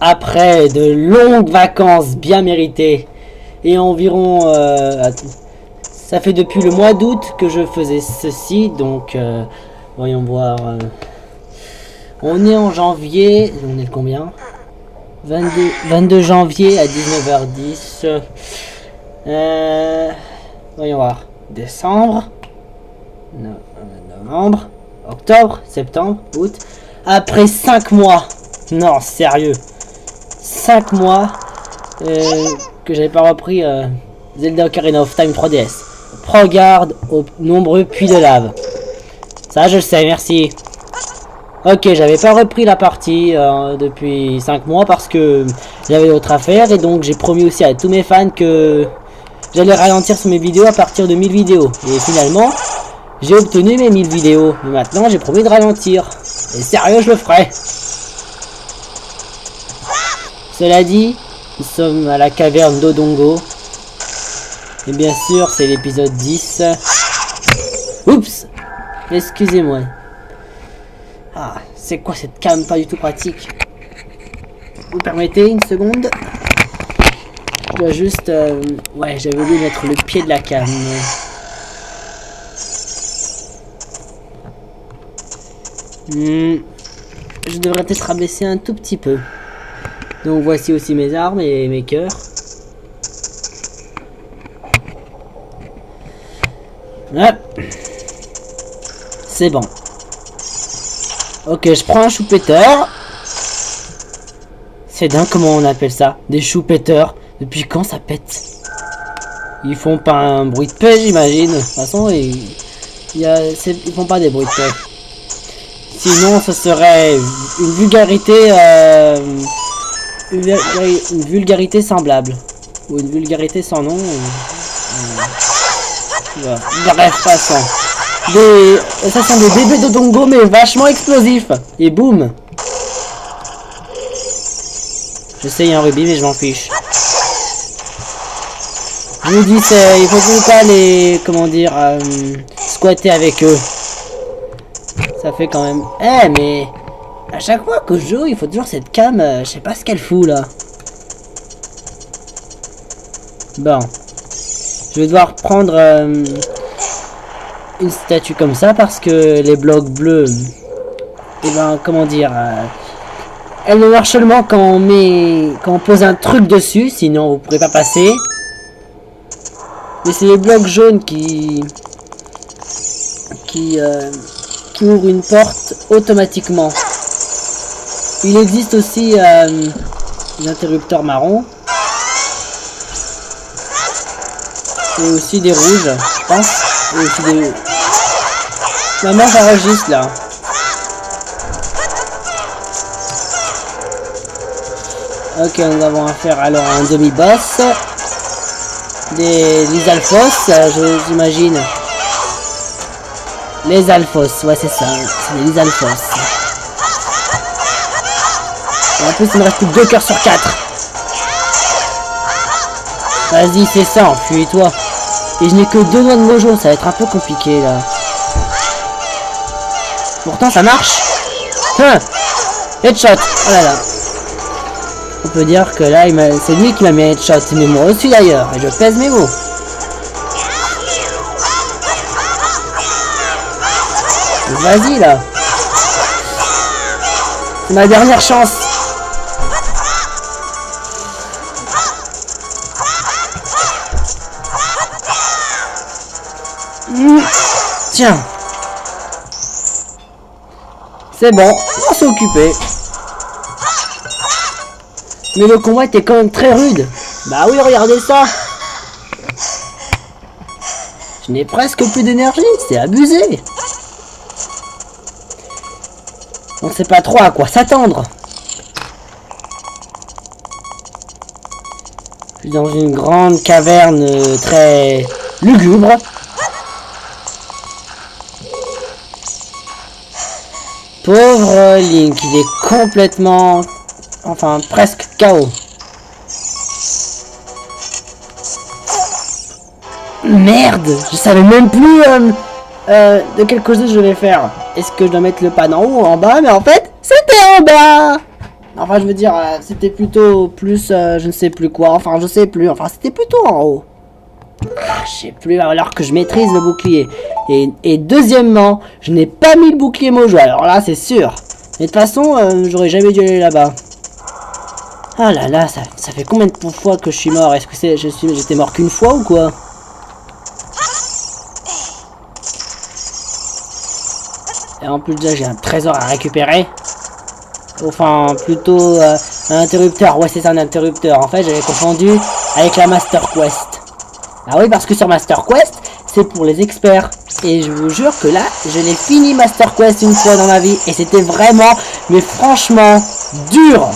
après de longues vacances bien méritées et environ ça fait depuis le mois d'août que je faisais ceci, donc voyons voir, on est en janvier, on est le combien, 22 janvier à 19h10, voyons voir, décembre, novembre, octobre, septembre, août, après 5 mois, non sérieux, 5 mois que j'avais pas repris Zelda Ocarina of Time 3DS. Prends garde aux nombreux puits de lave. Ça je le sais, merci. Ok, j'avais pas repris la partie depuis 5 mois parce que j'avais d'autres affaires et donc j'ai promis aussi à tous mes fans que j'allais ralentir sur mes vidéos à partir de 1000 vidéos. Et finalement, j'ai obtenu mes 1000 vidéos. Mais maintenant, j'ai promis de ralentir. Et sérieux, je le ferai. Cela dit, nous sommes à la caverne d'Odongo. Et bien sûr, c'est l'épisode 10. Oups! Excusez-moi. Ah, c'est quoi cette cam pas du tout pratique? Vous permettez une seconde? Je dois juste... ouais, j'avais oublié de mettre le pied de la cam. Je devrais peut-être rabaisser un tout petit peu. Donc voici aussi mes armes et mes cœurs. Hop. C'est bon. Ok, je prends un choupetteur. C'est dingue comment on appelle ça. Des choupetteurs. Depuis quand ça pète? Ils font pas un bruit de paix, j'imagine. De toute façon, ils font pas des bruits de paix. Sinon, ce serait une vulgarité... une vulgarité semblable. Ou une vulgarité sans nom. Bref, passons. Ça sont des bébés d'Odongo, mais vachement explosifs. Et boum. J'essaye un rubis, mais je m'en fiche. Je vous dis, il faut pas les... Comment dire... squatter avec eux. Ça fait quand même... Eh, mais... À chaque fois que je joue, il faut toujours cette cam... je sais pas ce qu'elle fout, là. Bon. Je vais devoir prendre... une statue comme ça, parce que les blocs bleus... Et ben, comment dire... elle ne marche seulement quand on met... Quand on pose un truc dessus, sinon vous pourrez pas passer. Mais c'est les blocs jaunes qui ouvrent une porte automatiquement. Il existe aussi des interrupteurs marrons. Et aussi des rouges, je pense. Et aussi des... Maman, j'enregistre là. Ok, nous avons affaire alors à un demi-boss. Les alphos, j'imagine. Les alphos, ouais c'est ça, c'est les alphos. Et en plus il me reste plus que 2 cœurs sur 4. Vas-y c'est ça, enfuis-toi. Et je n'ai que 2 doigts de mojo, ça va être un peu compliqué là. Pourtant ça marche. Hein, headshot, oh là là. On peut dire que là, c'est lui qui m'a mis un headshot, mais moi aussi d'ailleurs, et je pèse mes mots. Vas-y là. C'est ma dernière chance. Tiens. C'est bon, on s'est occupé. Mais le combat était quand même très rude. Bah oui, regardez ça. Je n'ai presque plus d'énergie, c'est abusé. On sait pas trop à quoi s'attendre. Je suis dans une grande caverne très lugubre. Pauvre Link, il est complètement... Enfin, presque KO. Merde, je savais même plus de quel côté je vais faire. Est-ce que je dois mettre le pan en haut ou en bas? Mais en fait, c'était en bas. Enfin, je veux dire, c'était plutôt plus, je ne sais plus quoi. Enfin, je sais plus. Enfin, c'était plutôt en haut. Je sais plus, alors que je maîtrise le bouclier. Et deuxièmement, je n'ai pas mis le bouclier Mojo. Alors là, c'est sûr. Mais de toute façon, j'aurais jamais dû aller là-bas. Ah là là, ça fait combien de fois que je suis mort? Est-ce que j'étais mort qu'une fois ou quoi? Et en plus déjà, j'ai un trésor à récupérer. Enfin, plutôt un interrupteur. Ouais, c'est ça, un interrupteur. En fait, j'avais confondu avec la Master Quest. Ah oui, parce que sur Master Quest, c'est pour les experts. Et je vous jure que là, je l'ai fini Master Quest une fois dans ma vie. Et c'était vraiment, mais franchement, dur.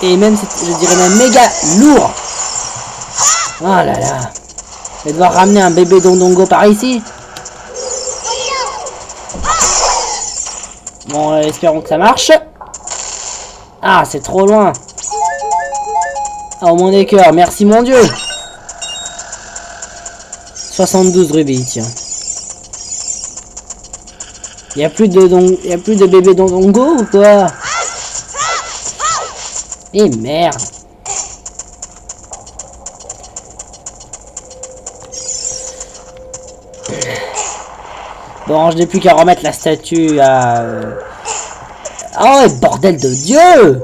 Et même, je dirais même méga lourd. Oh là là. Je vais devoir ramener un bébé Dondongo par ici. Bon, espérons que ça marche. Ah, c'est trop loin. Oh mon des cœurs, merci mon Dieu. 72 rubis, tiens. Y a plus de bébé Dondongo ou quoi? Eh merde. Bon, je n'ai plus qu'à remettre la statue à... Oh, bordel de Dieu! De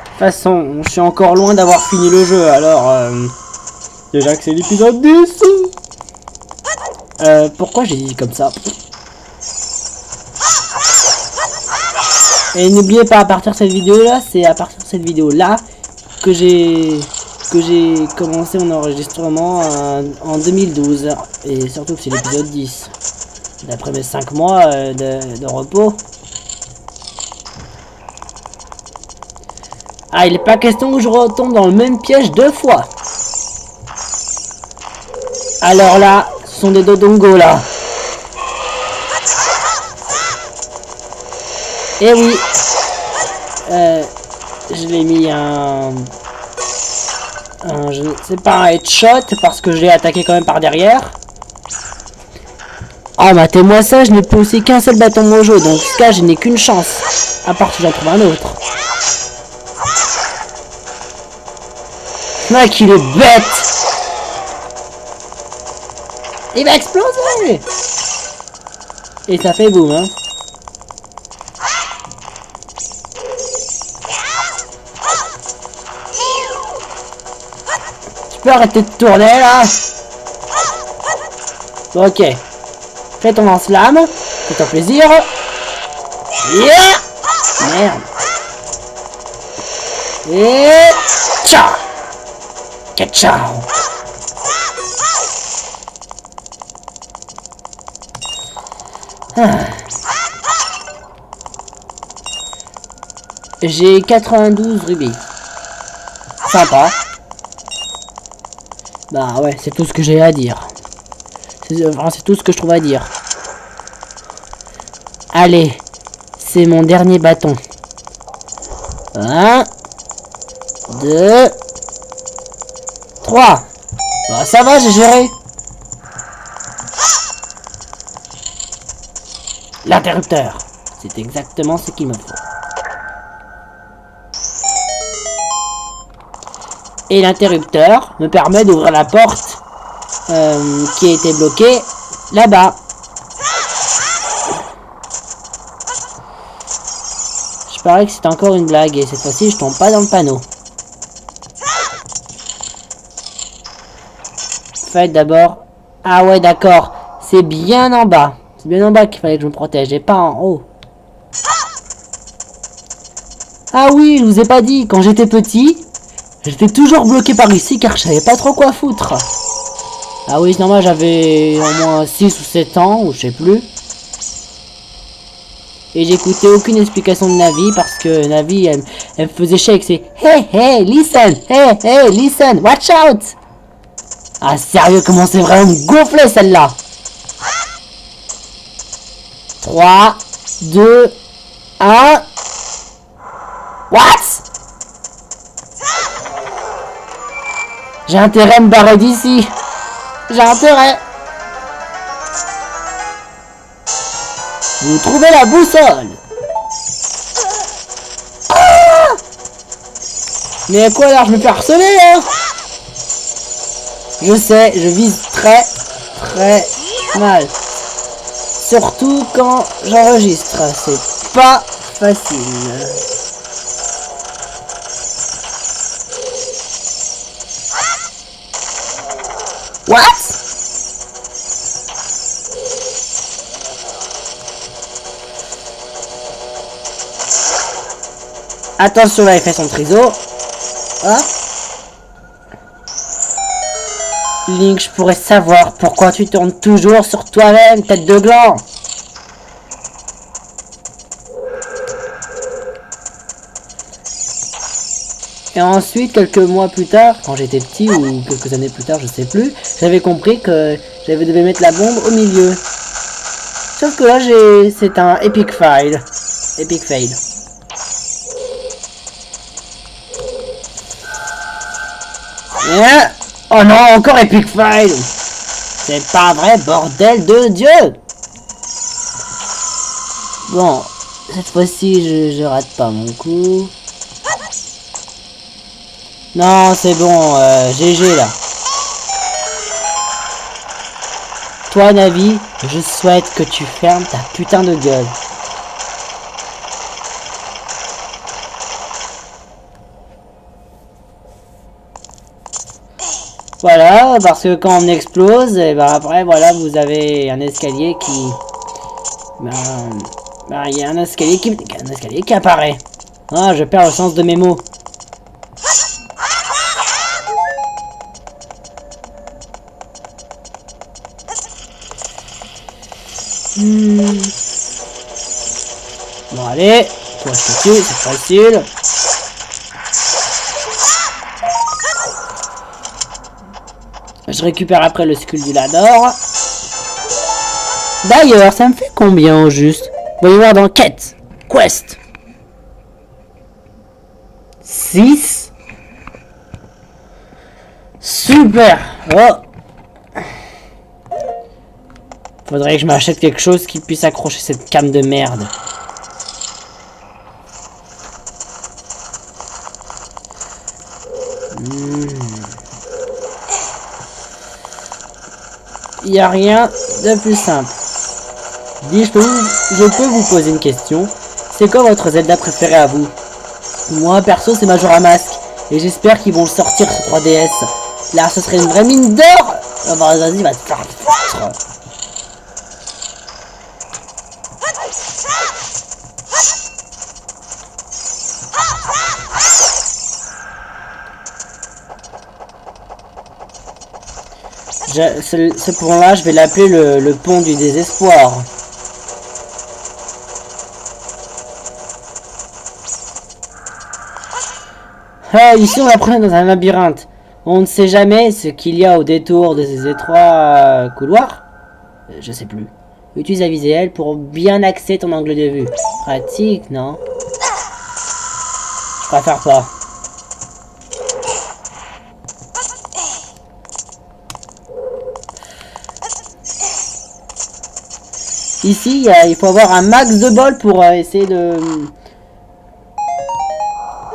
toute façon, je suis encore loin d'avoir fini le jeu, alors... Déjà que c'est l'épisode 10. Pourquoi j'ai dit comme ça? Et n'oubliez pas, à partir de cette vidéo-là, c'est à partir de cette vidéo-là que j'ai commencé mon enregistrement en 2012. Et surtout que c'est l'épisode 10. D'après mes 5 mois de repos. Ah, il n'est pas question que je retombe dans le même piège 2 fois. Alors là, ce sont des Dodongo là. Et oui, je l'ai mis je ne sais pas, un headshot parce que je l'ai attaqué quand même par derrière. Oh, matez-moi ça, je n'ai poussé qu'un seul bâton Mojo, donc ce cas, je n'ai qu'une chance. À part si j'en trouve un autre. Mec, il est bête. Il va exploser. Et ça fait boum, hein. Tu peux arrêter de tourner, là? Bon, ok. Fais ton lance-flamme. Fais-toi plaisir. Yeah. Merde. Et... Ciao. Ciao. Ah. J'ai 92 rubis. Sympa. Bah ouais, c'est tout ce que j'ai à dire. C'est tout ce que je trouve à dire. Allez, c'est mon dernier bâton. 1, 2, 3. Bah ça va, j'ai géré. L'interrupteur. C'est exactement ce qu'il me faut. Et l'interrupteur me permet d'ouvrir la porte qui a été bloquée là-bas. Je parie que c'est encore une blague et cette fois-ci je tombe pas dans le panneau. Faites d'abord. Ah ouais, d'accord. C'est bien en bas. C'est bien en bas qu'il fallait que je me protège et pas en haut. Ah oui, je vous ai pas dit, quand j'étais petit, j'étais toujours bloqué par ici car je savais pas trop quoi foutre. Ah oui, c'est normal, j'avais au moins 6 ou 7 ans, ou je sais plus. Et j'écoutais aucune explication de Navi parce que Navi, elle me faisait chier avec ses hey, hey, listen, hey, hey, listen, watch out. Ah sérieux, comment c'est vraiment me gonfler celle-là. 3, 2, 1... What? J'ai intérêt à me barrer d'ici. J'ai intérêt. Vous trouvez la boussole. Ah, mais quoi là, je me fais harceler hein. Je sais, je vise très mal. Surtout quand j'enregistre, c'est pas facile. What? Attention là, il fait son triseau. Hop. Link, je pourrais savoir pourquoi tu tournes toujours sur toi-même, tête de gland. Et ensuite, quelques mois plus tard, quand j'étais petit, ou quelques années plus tard, je sais plus, j'avais compris que j'avais devais mettre la bombe au milieu. Sauf que là, c'est un epic fail. Epic fail. Et... oh non, encore epic fail. C'est pas vrai, bordel de Dieu. Bon, cette fois-ci, je rate pas mon coup. Non, c'est bon, GG là. Toi, Navi, je souhaite que tu fermes ta putain de gueule. Voilà, parce que quand on explose, et ben après, voilà, vous avez un escalier qui... il y a un escalier qui apparaît. Ah, je perds le sens de mes mots. Bon, allez, toi je te tue, c'est facile. Je récupère après le skull du Lador. D'ailleurs, ça me fait combien au juste? Voyons voir dans quête. Quest. 6. Super. Oh. Faudrait que je m'achète quelque chose qui puisse accrocher cette canne de merde. Il n'y a rien de plus simple. Dis, je peux vous poser une question. C'est quoi votre Zelda préféré à vous? Moi, perso, c'est Majora Mask. Et j'espère qu'ils vont le sortir sur 3DS. Là, ce serait une vraie mine d'or. Oh, bah, vas-y, va te faire foutre. Ce pont-là, je vais l'appeler le pont du désespoir. Ah, ici, on apprend dans un labyrinthe. On ne sait jamais ce qu'il y a au détour de ces étroits couloirs. Je sais plus. Utilise la visuelle pour bien axer ton angle de vue. Pratique, non? Je préfère pas. Ici, il faut avoir un max de bol pour essayer de...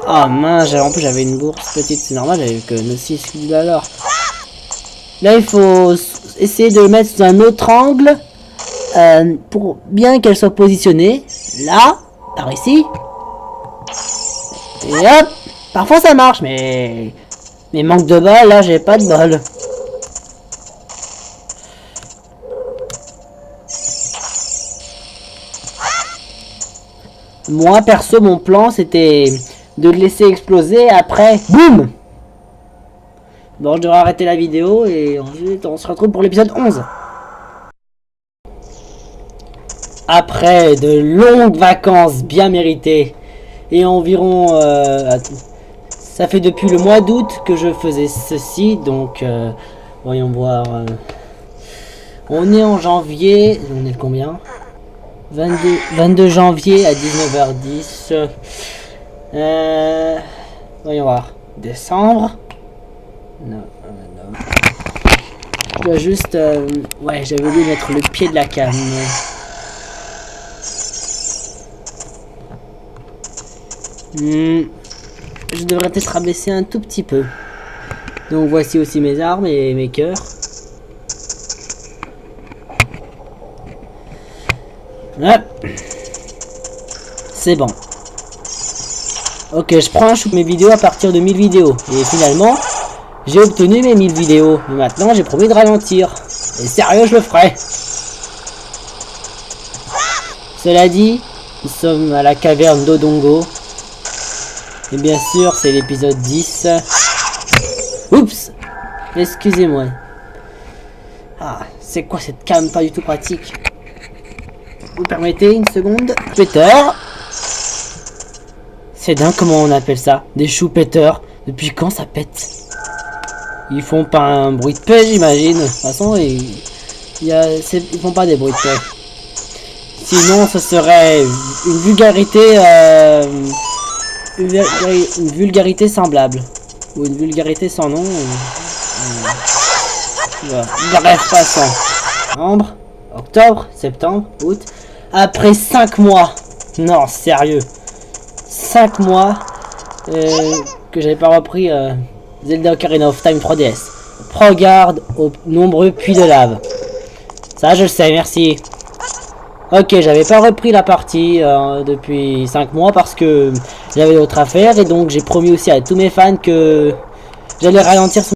Ah mince, en plus j'avais une bourse petite, c'est normal, j'avais que 6 alors. Là, il faut essayer de le mettre sous un autre angle pour bien qu'elle soit positionnée. Là, par ici. Et hop, parfois ça marche, mais manque de bol, là j'ai pas de bol. Moi, perso, mon plan, c'était de le laisser exploser, après, boum! Bon, je devrais arrêter la vidéo, et ensuite, on se retrouve pour l'épisode 11. Après de longues vacances bien méritées, et environ... ça fait depuis le mois d'août que je faisais ceci, donc... voyons voir... on est en janvier, on est le combien? 22 janvier à 19h10. Voyons voir. Décembre. Non. dois juste... ouais, j'avais oublié de mettre le pied de la cam. Je devrais peut-être rabaisser un tout petit peu. Donc voici aussi mes armes et mes cœurs. Hop. C'est bon. Ok, je prends un shoot mes vidéos à partir de 1000 vidéos. Et finalement, j'ai obtenu mes 1000 vidéos. Mais maintenant, j'ai promis de ralentir. Et sérieux, je le ferai. Cela dit, nous sommes à la caverne d'Odongo. Et bien sûr, c'est l'épisode 10. Oups! Excusez-moi. Ah, c'est quoi cette cam pas du tout pratique? Vous permettez une seconde? Peter! C'est dingue comment on appelle ça. Des choux péteurs. Depuis quand ça pète? Ils font pas un bruit de paix, j'imagine. De toute façon, ils font pas des bruits de paix. Sinon, ce serait une vulgarité... une vulgarité semblable. Ou une vulgarité sans nom. Bref, passons. Novembre, octobre, septembre, août. Après 5 mois. Non, sérieux. 5 mois que j'avais pas repris Zelda Ocarina of Time 3DS. Prends garde aux nombreux puits de lave. Ça, je le sais, merci. Ok, j'avais pas repris la partie depuis 5 mois parce que j'avais d'autres affaires et donc j'ai promis aussi à tous mes fans que j'allais ralentir son